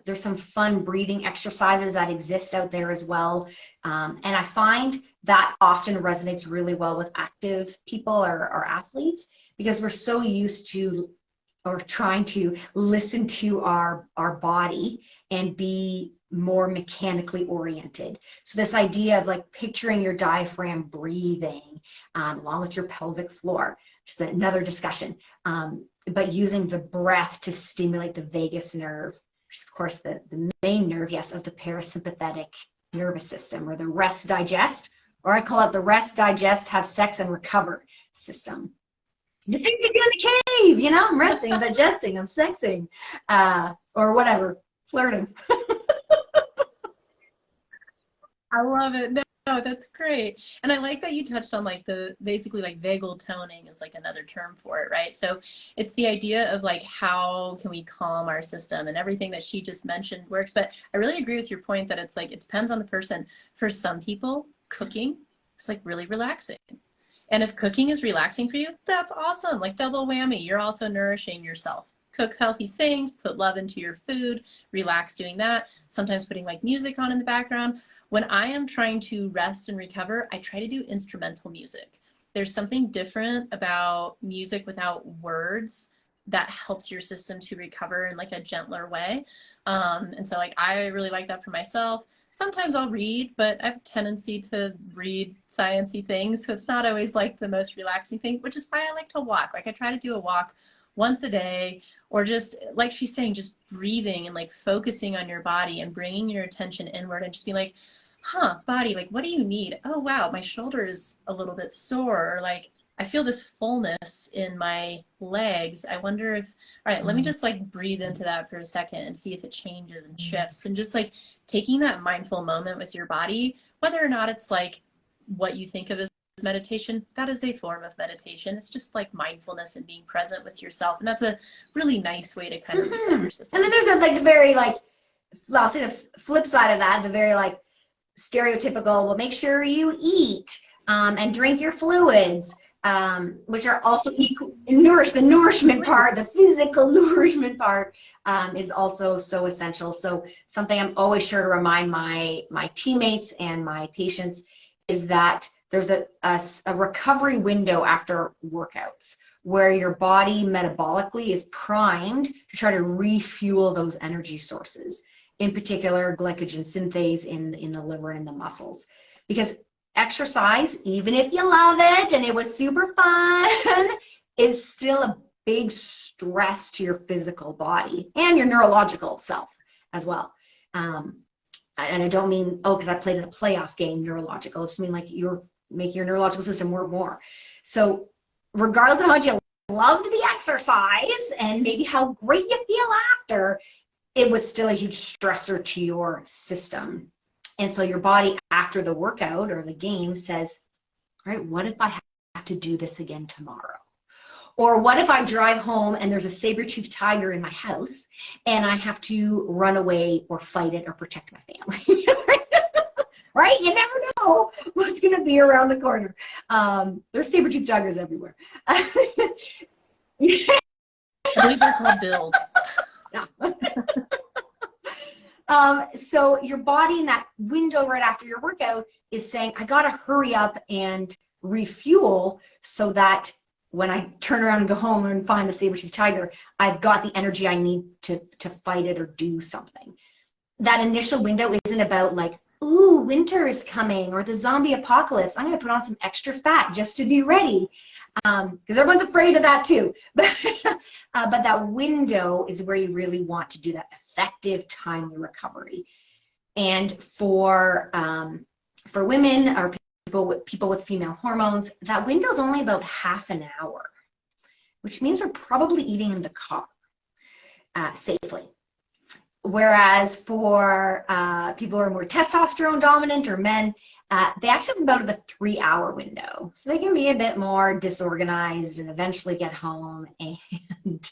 There's some fun breathing exercises that exist out there as well. And I find that often resonates really well with active people or athletes, because we're so used to or trying to listen to our body and be more mechanically oriented. So this idea of like picturing your diaphragm breathing along with your pelvic floor, just another discussion, but using the breath to stimulate the vagus nerve, which is of course the main nerve, yes, of the parasympathetic nervous system, or the rest digest, or I call it the rest digest, have sex and recover system. The things you do in the cave, you know, I'm resting, I'm digesting, I'm sexing, or whatever, flirting. I love it. No, that's great. And I like that you touched on like basically like vagal toning is like another term for it, right? So it's the idea of like how can we calm our system, and everything that she just mentioned works. But I really agree with your point that it's like it depends on the person. For some people, cooking is like really relaxing. And if cooking is relaxing for you, that's awesome. Like double whammy. You're also nourishing yourself. Cook healthy things, put love into your food, relax doing that. Sometimes putting like music on in the background. When I am trying to rest and recover, I try to do instrumental music. There's something different about music without words that helps your system to recover in like a gentler way. And so like I really like that for myself. Sometimes I'll read, but I have a tendency to read sciencey things, so it's not always like the most relaxing thing, which is why I like to walk. Like I try to do a walk once a day, or just like she's saying, just breathing and like focusing on your body and bringing your attention inward and just being like, huh, body, like what do you need? Oh wow, my shoulder is a little bit sore, or like I feel this fullness in my legs. I wonder if, all right, let me just like breathe into that for a second and see if it changes and shifts. And just like taking that mindful moment with your body, whether or not it's like what you think of as meditation, that is a form of meditation. It's just like mindfulness and being present with yourself. And that's a really nice way to kind of reset your system. And then there's like the very like, I'll say the flip side of that, the very like stereotypical, well, make sure you eat and drink your fluids. Which are also the nourishment part, the physical nourishment part is also so essential. So something I'm always sure to remind my teammates and my patients is that there's a recovery window after workouts where your body metabolically is primed to try to refuel those energy sources, in particular glycogen synthase in the liver and in the muscles. Because exercise, even if you love it and it was super fun, is still a big stress to your physical body and your neurological self as well. And I don't mean, oh, because I played in a playoff game, neurological. I just mean like you're making your neurological system work more. So regardless of how much you loved the exercise and maybe how great you feel after, it was still a huge stressor to your system. And so your body after the workout or the game says, all right, what if I have to do this again tomorrow? Or what if I drive home and there's a saber-toothed tiger in my house and I have to run away or fight it or protect my family? Right? You never know what's going to be around the corner. There's saber-toothed tigers everywhere. I believe they're called bills. Yeah. So your body in that window right after your workout is saying, I got to hurry up and refuel so that when I turn around and go home and find the saber-toothed tiger, I've got the energy I need to fight it or do something. That initial window isn't about like, ooh, winter is coming or the zombie apocalypse. I'm going to put on some extra fat just to be ready. Because everyone's afraid of that too. But that window is where you really want to do that effective timely recovery. And for women or people with female hormones, that window is only about half an hour, which means we're probably eating in the car safely. Whereas for people who are more testosterone dominant or men, they actually have about a 3-hour window. So they can be a bit more disorganized and eventually get home and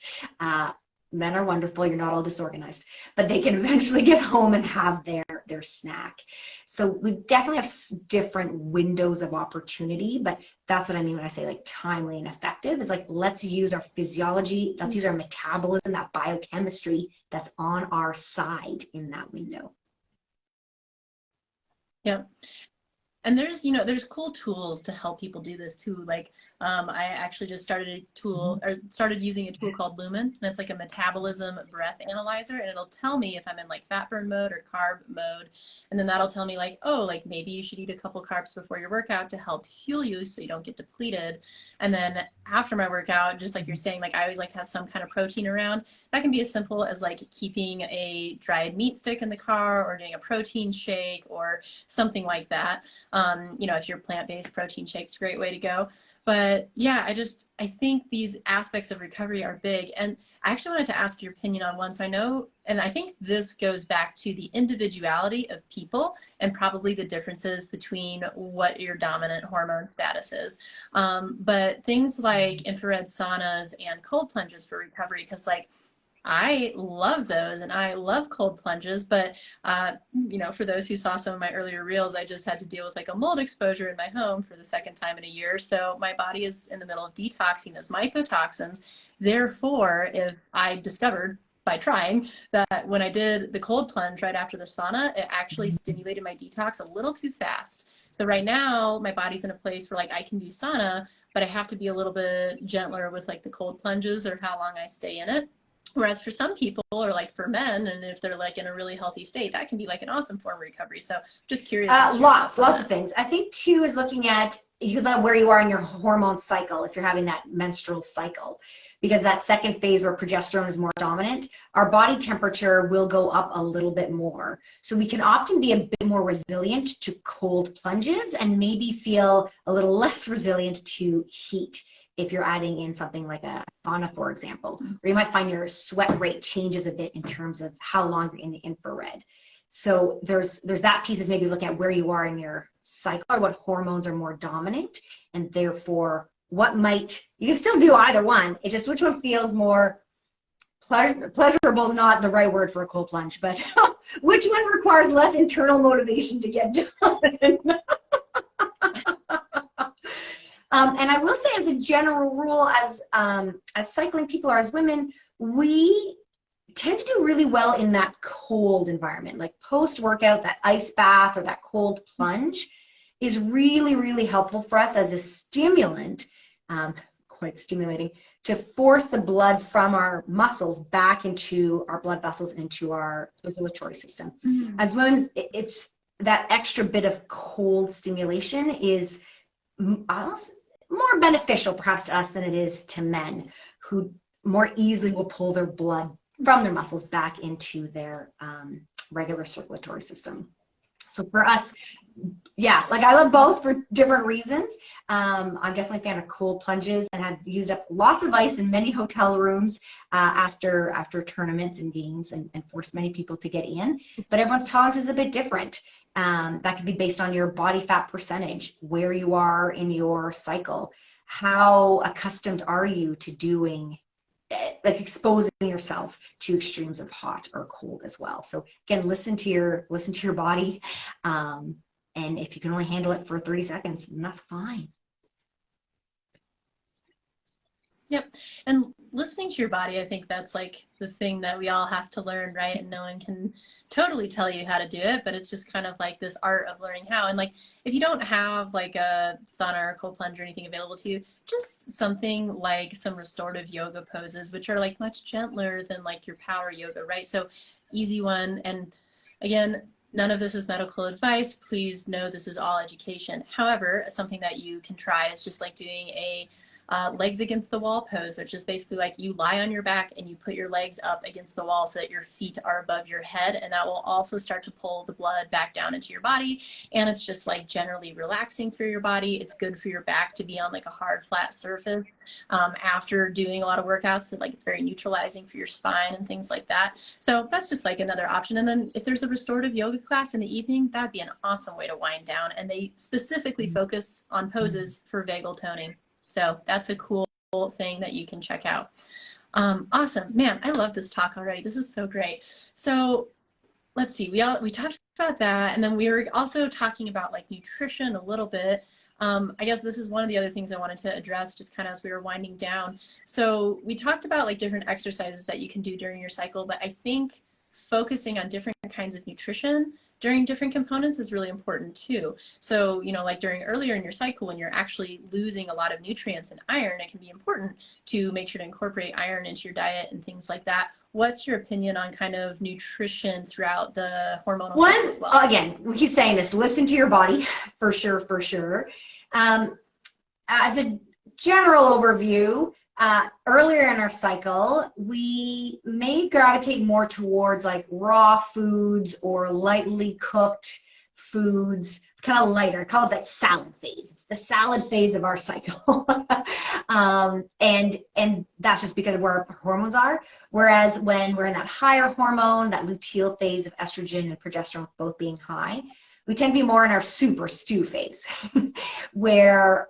Men are wonderful. You're not all disorganized, but they can eventually get home and have their snack. So we definitely have different windows of opportunity, but that's what I mean when I say like timely and effective is like, let's use our physiology, let's use our metabolism, that biochemistry that's on our side in that window. Yeah. And there's, you know, there's cool tools to help people do this too. Like, I actually just started a tool or started using a tool called Lumen, and it's like a metabolism breath analyzer, and it'll tell me if I'm in like fat burn mode or carb mode. And then that'll tell me like, oh, like maybe you should eat a couple carbs before your workout to help fuel you so you don't get depleted. And then after my workout, just like you're saying, like I always like to have some kind of protein around. That can be as simple as like keeping a dried meat stick in the car or doing a protein shake or something like that. You know, if you're plant-based, protein shake's a great way to go. But yeah, I think these aspects of recovery are big. And I actually wanted to ask your opinion on one. So I know, and I think this goes back to the individuality of people and probably the differences between what your dominant hormone status is. But things like infrared saunas and cold plunges for recovery, because like, I love those and I love cold plunges, but you know, for those who saw some of my earlier reels, I just had to deal with like a mold exposure in my home for the second time in a year. So my body is in the middle of detoxing those mycotoxins. Therefore, if I discovered by trying that when I did the cold plunge right after the sauna, it actually stimulated my detox a little too fast. So right now my body's in a place where like I can do sauna, but I have to be a little bit gentler with like the cold plunges or how long I stay in it. Whereas for some people, or like for men, and if they're like in a really healthy state, that can be like an awesome form of recovery. So just curious. Lots of things. I think two is looking at where you are in your hormone cycle, if you're having that menstrual cycle, because that second phase where progesterone is more dominant, our body temperature will go up a little bit more. So we can often be a bit more resilient to cold plunges and maybe feel a little less resilient to heat. If you're adding in something like a sauna, for example, or you might find your sweat rate changes a bit in terms of how long you're in the infrared. So there's that piece is maybe looking at where you are in your cycle or what hormones are more dominant, and therefore what might, you can still do either one. It's just which one feels more pleasurable is not the right word for a cold plunge, but which one requires less internal motivation to get done. And I will say, as a general rule, as cycling people or as women, we tend to do really well in that cold environment. Like post-workout, that ice bath or that cold plunge is really, really helpful for us as a stimulant, quite stimulating, to force the blood from our muscles back into our blood vessels, into our circulatory system. Mm-hmm. As women, it's that extra bit of cold stimulation is more beneficial perhaps to us than it is to men, who more easily will pull their blood from their muscles back into their regular circulatory system. So for us, yeah, like I love both for different reasons. I'm definitely a fan of cold plunges and have used up lots of ice in many hotel rooms after tournaments and games and forced many people to get in. But everyone's tolerance is a bit different. That could be based on your body fat percentage, where you are in your cycle, how accustomed are you to doing, like exposing yourself to extremes of hot or cold as well. So again, listen to your body, and if you can only handle it for 30 seconds, then that's fine. Yep. And listening to your body, I think that's like the thing that we all have to learn, right? And no one can totally tell you how to do it, but it's just kind of like this art of learning how. And like, if you don't have like a sauna or cold plunge or anything available to you, just something like some restorative yoga poses, which are like much gentler than like your power yoga, right? So easy one. And again, none of this is medical advice. Please know this is all education. However, something that you can try is just like doing a legs against the wall pose, which is basically like you lie on your back and you put your legs up against the wall so that your feet are above your head, and that will also start to pull the blood back down into your body. And it's just like generally relaxing for your body. It's good for your back to be on like a hard flat surface after doing a lot of workouts. So like it's very neutralizing for your spine and things like that. So that's just like another option. And then if there's a restorative yoga class in the evening, that'd be an awesome way to wind down. And they specifically focus on poses for vagal toning. So that's a cool thing that you can check out. Awesome, man. I love this talk already. This is so great. So let's see. We talked about that, and then we were also talking about like nutrition a little bit. I guess this is one of the other things I wanted to address just kind of as we were winding down. So we talked about like different exercises that you can do during your cycle, but I think focusing on different kinds of nutrition during different components is really important too. So, you know, like during earlier in your cycle, when you're actually losing a lot of nutrients and iron, it can be important to make sure to incorporate iron into your diet and things like that. What's your opinion on kind of nutrition throughout the hormonal cycle as well? Again, we keep saying this, listen to your body, for sure, for sure. As a general overview, earlier in our cycle, we may gravitate more towards like raw foods or lightly cooked foods, kind of lighter. I call it that salad phase. It's the salad phase of our cycle. And that's just because of where our hormones are. Whereas when we're in that higher hormone, that luteal phase of estrogen and progesterone both being high, we tend to be more in our super stew phase, where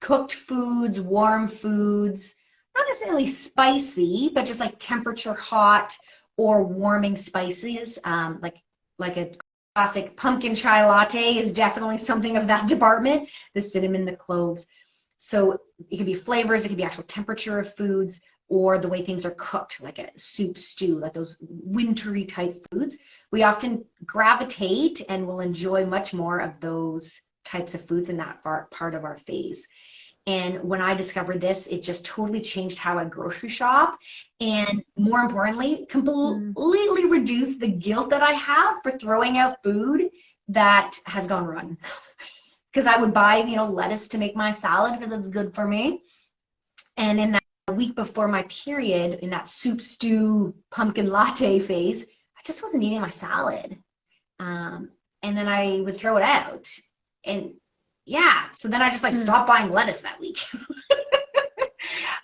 cooked foods, warm foods, not necessarily spicy, but just like temperature hot or warming spices, like a classic pumpkin chai latte is definitely something of that department, the cinnamon, the cloves. So it could be flavors, it could be actual temperature of foods, or the way things are cooked, like a soup, stew, like those wintry type foods. We often gravitate and will enjoy much more of those types of foods in that part of our phase. And when I discovered this, it just totally changed how I grocery shop. And more importantly, completely reduced the guilt that I have for throwing out food that has gone rotten. Because I would buy, you know, lettuce to make my salad because it's good for me. And in that week before my period, in that soup, stew, pumpkin latte phase, I just wasn't eating my salad. And then I would throw it out. And yeah, so then I just like stopped buying lettuce that week.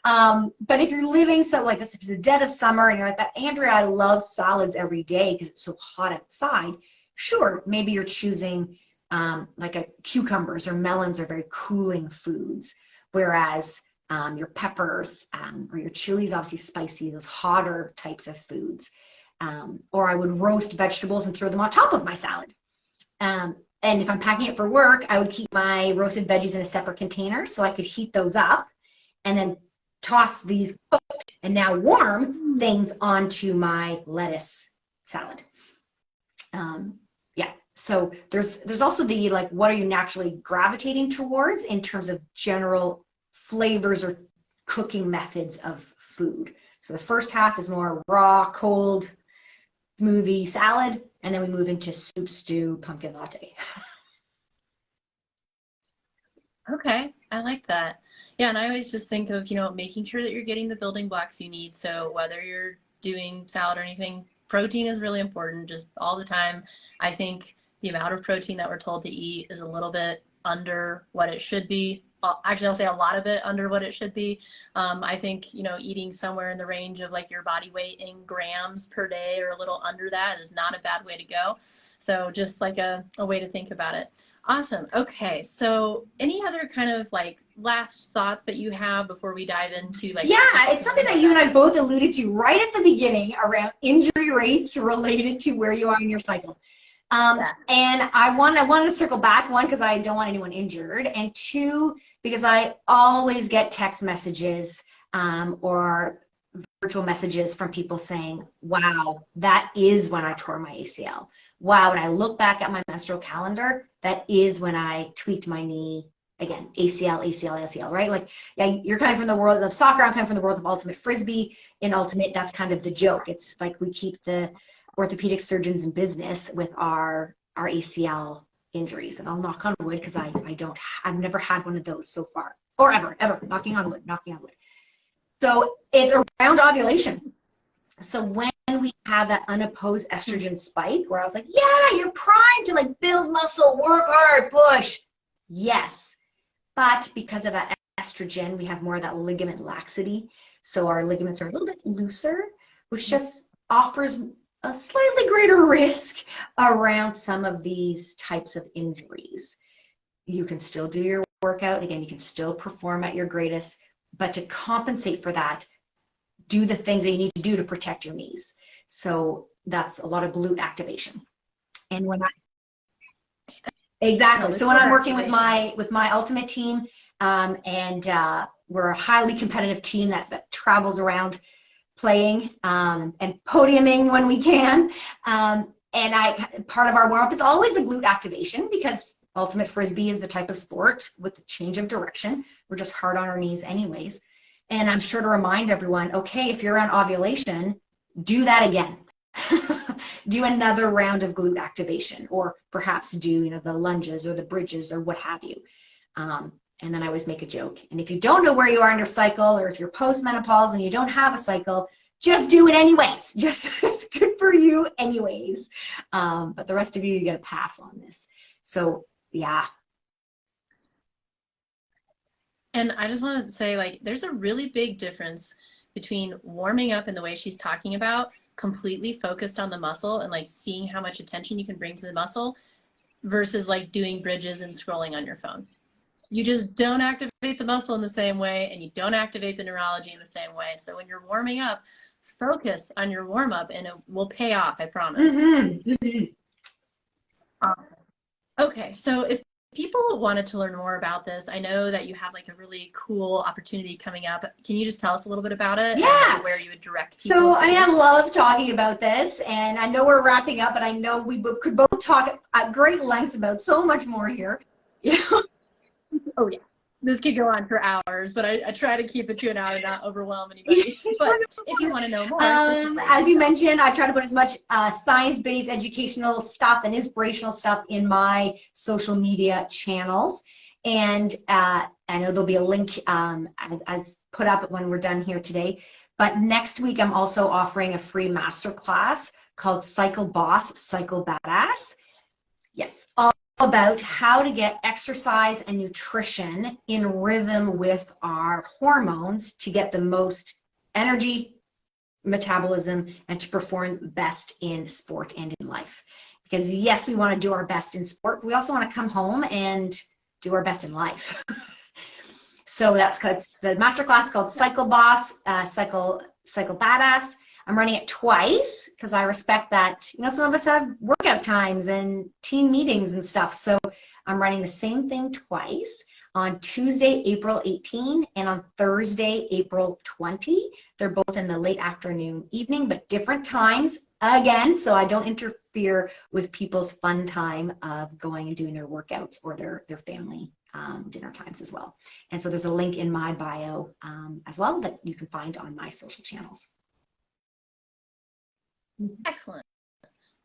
But if you're living, so like this is the dead of summer and you're like that, Andrea, I love salads every day because it's so hot outside. Sure, maybe you're choosing like a cucumbers or melons are very cooling foods, whereas your peppers or your chilies, obviously spicy, those hotter types of foods. Or I would roast vegetables and throw them on top of my salad. And if I'm packing it for work, I would keep my roasted veggies in a separate container so I could heat those up and then toss these cooked and now warm things onto my lettuce salad. Yeah, so there's also the like, what are you naturally gravitating towards in terms of general flavors or cooking methods of food. So the first half is more raw, cold, smoothie, salad, and then we move into soup, stew, pumpkin latte. Okay, I like that. Yeah, and I always just think of, you know, making sure that you're getting the building blocks you need. So whether you're doing salad or anything, protein is really important just all the time. I think the amount of protein that we're told to eat is a little bit under what it should be. Actually, I'll say a lot of it under what it should be. I think, you know, eating somewhere in the range of like your body weight in grams per day or a little under that is not a bad way to go. So just like a way to think about it. Awesome. Okay. So any other kind of like last thoughts that you have before we dive into like... Yeah, it's something that you and I both alluded to right at the beginning around injury rates related to where you are in your cycle. And I wanted to circle back, one, because I don't want anyone injured, and two, because I always get text messages or virtual messages from people saying, wow, that is when I tore my ACL. Wow, when I look back at my menstrual calendar, that is when I tweaked my knee. Again, ACL, right? Like, yeah, you're coming from the world of soccer, I'm coming from the world of ultimate frisbee. In ultimate, that's kind of the joke. It's like we keep the orthopedic surgeons in business with our ACL injuries, and I'll knock on wood because I've never had one of those so far, or ever, knocking on wood. So it's around ovulation. So when we have that unopposed estrogen spike, where I was like, yeah, you're primed to like build muscle, work hard, push. Yes, but because of that estrogen, we have more of that ligament laxity. So our ligaments are a little bit looser, which just offers a slightly greater risk around some of these types of injuries. You can still do your workout. Again, you can still perform at your greatest, but to compensate for that, do the things that you need to do to protect your knees. So that's a lot of glute activation. And when I exactly, so when I'm working with my ultimate team, we're a highly competitive team that travels around playing and podiuming when we can. Part of our warm-up is always a glute activation, because ultimate frisbee is the type of sport with the change of direction. We're just hard on our knees anyways. And I'm sure to remind everyone, okay, if you're on ovulation, do that again. Do another round of glute activation, or perhaps do, the lunges or the bridges or what have you. And then I always make a joke. And if you don't know where you are in your cycle, or if you're postmenopausal and you don't have a cycle, just do it anyways. It's good for you anyways. But the rest of you get a pass on this. So yeah. And I just wanted to say, there's a really big difference between warming up in the way she's talking about, completely focused on the muscle and seeing how much attention you can bring to the muscle, versus doing bridges and scrolling on your phone. You just don't activate the muscle in the same way, and you don't activate the neurology in the same way. So when you're warming up, focus on your warm up and it will pay off, I promise. Okay, so if people wanted to learn more about this, I know that you have a really cool opportunity coming up. Can you just tell us a little bit about it? Yeah. And where you would direct people? So, I love talking about this, and I know we're wrapping up, but I know we could both talk at great lengths about so much more here. Oh yeah, this could go on for hours, but I try to keep it to an hour and not overwhelm anybody. But if you want to know more, as you mentioned, I try to put as much science-based educational stuff and inspirational stuff in my social media channels. And I know there'll be a link as put up when we're done here today. But next week, I'm also offering a free masterclass called Cycle Boss, Cycle Badass. Yes, all about how to get exercise and nutrition in rhythm with our hormones to get the most energy, metabolism, and to perform best in sport and in life. Because yes, we want to do our best in sport, but we also want to come home and do our best in life. So that's the masterclass called Cycle Boss, Cycle Badass. I'm running it twice because I respect that, some of us have workout times and team meetings and stuff. So I'm running the same thing twice, on Tuesday, April 18, and on Thursday, April 20. They're both in the late afternoon, evening, but different times again, so I don't interfere with people's fun time of going and doing their workouts or their family dinner times as well. And so there's a link in my bio as well that you can find on my social channels. Excellent.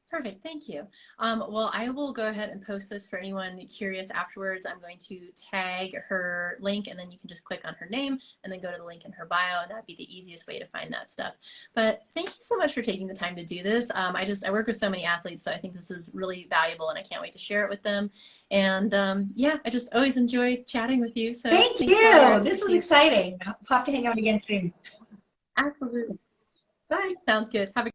Perfect. Thank you. Well, I will go ahead and post this for anyone curious afterwards. I'm going to tag her link, and then you can just click on her name and then go to the link in her bio, and that'd be the easiest way to find that stuff. But thank you so much for taking the time to do this. I work with so many athletes, so I think this is really valuable, and I can't wait to share it with them. And yeah, I just always enjoy chatting with you. So thank you. This was exciting. I'll have to hang out again soon. Absolutely. Bye. Sounds good. Have a